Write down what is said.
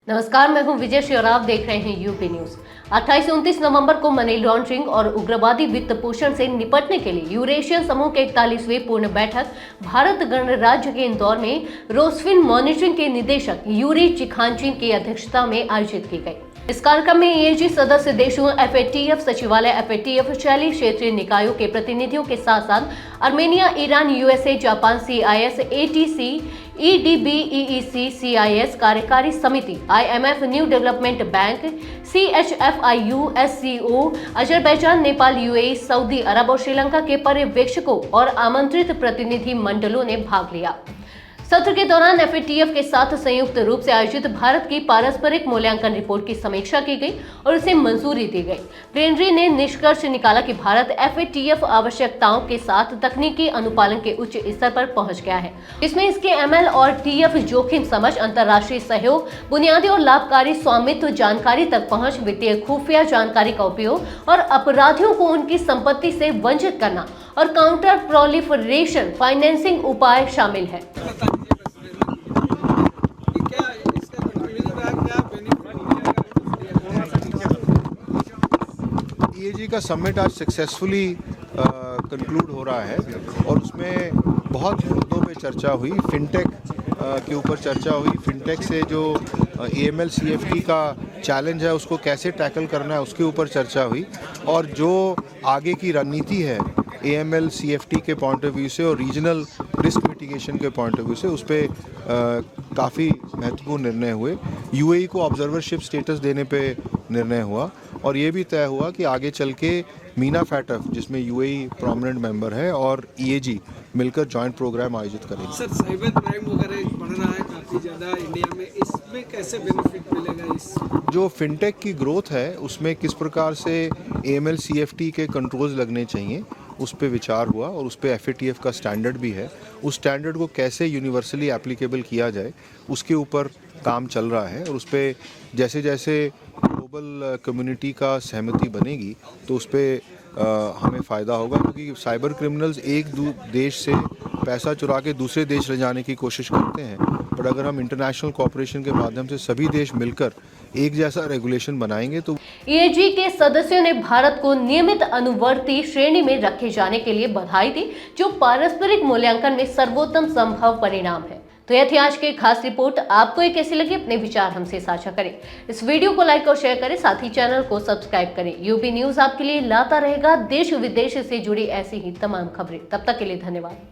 नमस्कार, मैं हूं विजय श्री और आप देख रहे हैं यूपी न्यूज। 28-29 नवंबर को मनी लॉन्ड्रिंग और उग्रवादी वित्त पोषण से निपटने के लिए यूरेशियन समूह के 41वें पूर्ण बैठक भारत गणराज्य के इंदौर में रोसफिन मॉनिटरिंग के निदेशक यूरी चिखांचिन की अध्यक्षता में आयोजित की गई। इस कार्यक्रम में ईएजी सदस्य देशों, एफएटीएफ सचिवालय, एफएटीएफ शैली क्षेत्रीय निकायों के प्रतिनिधियों के साथ साथ Armenia, Iran, USA, Japan, CIS, ATC, EDB, EEC, CIS कार्यकारी समिति, IMF, new development bank, CHFIU, SCO, Azerbaijan, Nepal, UAE, Saudi Arabia और श्रीलंका के पर्यवेक्षकों और आमंत्रित प्रतिनिधि मंडलों ने भाग लिया। सत्र के दौरान एफएटीएफ के साथ संयुक्त रूप से आयोजित भारत की पारस्परिक मूल्यांकन रिपोर्ट की समीक्षा की गई और उसे मंजूरी दी गई। प्लेनरी ने निष्कर्ष निकाला कि भारत एफएटीएफ आवश्यकताओं के साथ तकनीकी अनुपालन के उच्च स्तर पर पहुंच गया है। इसमें इसके एमएल और टीएफ जोखिम समझ, अंतर्राष्ट्रीय सहयोग, बुनियादी और लाभकारी स्वामित्व जानकारी तक पहुंच, वित्तीय खुफिया जानकारी का उपयोग और अपराधियों को उनकी संपत्ति से वंचित करना और काउंटर प्रोलिफरेशन फाइनेंसिंग उपाय शामिल है। ईएजी का समिट आज सक्सेसफुली कंक्लूड हो रहा है और उसमें बहुत मुद्दों पे चर्चा हुई। फिनटेक के ऊपर चर्चा हुई। फिनटेक से जो एएमएल सीएफटी का चैलेंज है उसको कैसे टैकल करना है उसके ऊपर चर्चा हुई और जो आगे की रणनीति है एएमएल सीएफटी के पॉइंट ऑफ व्यू से और रीजनल रिस्क मिटिगेशन के पॉइंट ऑफ व्यू से उस पर काफ़ी महत्वपूर्ण निर्णय हुए। यूएई को ऑब्जर्वरशिप स्टेटस देने पे निर्णय हुआ और ये भी तय हुआ कि आगे चल के मीना फैटफ, जिसमें यूएई प्रोमिनेंट मेंबर है, और ईएजी मिलकर जॉइंट प्रोग्राम आयोजित करेंगे। सर, साइबर क्राइम वगैरह बढ़ रहा है काफ़ी ज़्यादा इंडिया में, इसमें कैसे बेनिफिट मिलेगा? इस जो फिनटेक की ग्रोथ है उसमें किस प्रकार से एएमएल सीएफटी के कंट्रोल्स लगने चाहिए उस पर विचार हुआ और उस पर एफएटीएफ का स्टैंडर्ड भी है। उस स्टैंडर्ड को कैसे यूनिवर्सली एप्लीकेबल किया जाए उसके ऊपर काम चल रहा है और उस पर जैसे जैसे ग्लोबल कम्युनिटी का सहमति बनेगी तो उस पर हमें फ़ायदा होगा, क्योंकि साइबर क्रिमिनल्स एक देश से पैसा चुरा के दूसरे देश ले जाने की कोशिश करते हैं। बट अगर हम इंटरनेशनल कोऑपरेशन के माध्यम से सभी देश मिलकर एक जैसा रेगुलेशन बनाएंगे तो ईएजी के सदस्यों ने भारत को नियमित अनुवर्ती श्रेणी में रखे जाने के लिए बधाई दी, जो पारस्परिक मूल्यांकन में सर्वोत्तम संभव परिणाम है। तो यह थी आज की खास रिपोर्ट। आपको ये कैसी लगी? अपने विचार हमसे साझा करें। इस वीडियो को लाइक और शेयर करें, साथ ही चैनल को सब्सक्राइब करें। यूपी न्यूज आपके लिए लाता रहेगा देश विदेश से जुड़ी ऐसी ही तमाम खबरें। तब तक के लिए धन्यवाद।